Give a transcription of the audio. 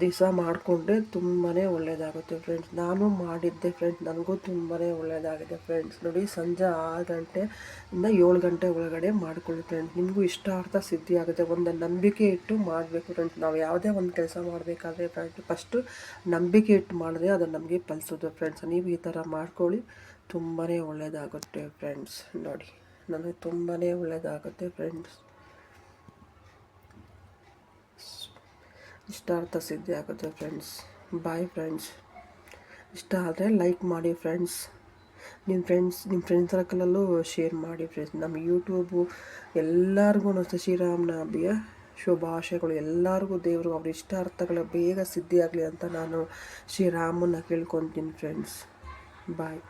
ದಿವಸ ಮಾಡಿಕೊಂಡ್ರೆ ತುಂಬಾ ಒಳ್ಳೆಯದಾಗುತ್ತೆ ಫ್ರೆಂಡ್ಸ್. ನಾನು ಮಾಡಿದ್ದೆ ಫ್ರೆಂಡ್ಸ್, ನನಗೂ ತುಂಬಾ ಒಳ್ಳೆಯದಾಗಿದೆ ಫ್ರೆಂಡ್ಸ್. ನೋಡಿ, ಸಂಜೆ 6 ಗಂಟೆಯಿಂದ 7 ಗಂಟೆ ಒಳಗಡೆ ಮಾಡ್ಕೊಳ್ಳಿ ಫ್ರೆಂಡ್ಸ್. ನಿಮಗೂ ಇಷ್ಟಾರ್ಥ ಸಿದ್ಧಿ ಆಗುತ್ತೆ. ಒಂದು ನಂಬಿಕೆ ಇಟ್ಟು ಮಾಡಬೇಕು ಫ್ರೆಂಡ್ಸ್. ನಾವು ಯಾವುದೇ ಒಂದು ಕೆಲಸ ಮಾಡಬೇಕಾದ್ರೆ ಫ್ರೆಂಡ್ಸ್, ಫಸ್ಟು ನಂಬಿಕೆ ಇಟ್ಟು ಮಾಡಿದ್ರೆ ಅದು ನಮಗೆ ಫಲಿಸೋದು ಫ್ರೆಂಡ್ಸ್. ನೀವು ಈ ಥರ ಮಾಡ್ಕೊಳ್ಳಿ, ತುಂಬಾ ಒಳ್ಳೆಯದಾಗುತ್ತೆ ಫ್ರೆಂಡ್ಸ್. ನೋಡಿ, ನನಗೆ ತುಂಬಾ ಒಳ್ಳೆಯದಾಗುತ್ತೆ ಫ್ರೆಂಡ್ಸ್. ಇಷ್ಟಾರ್ಥ ಸಿದ್ಧಿ ಆಗುತ್ತೆ ಫ್ರೆಂಡ್ಸ್. Bye friends. ಇಷ್ಟ ಆದರೆ ಲೈಕ್ ಮಾಡಿ ಫ್ರೆಂಡ್ಸ್. ನಿಮ್ಮ ಫ್ರೆಂಡ್ಸ್ ಸರ್ಕಲಲ್ಲೂ ಶೇರ್ ಮಾಡಿ ಫ್ರೆಂಡ್ಸ್. ನಮ್ಮ ಯೂಟ್ಯೂಬು ಎಲ್ಲರಿಗೂ ಶ್ರೀರಾಮನವಮಿಯ ಶುಭಾಶಯಗಳು. ಎಲ್ಲರಿಗೂ ದೇವರು ಅವ್ರ ಇಷ್ಟಾರ್ಥಗಳ ಬೇಗ ಸಿದ್ಧಿಯಾಗಲಿ ಅಂತ ನಾನು ಶ್ರೀರಾಮನ ಕೇಳ್ಕೊತೀನಿ ಫ್ರೆಂಡ್ಸ್. ಬಾಯ್.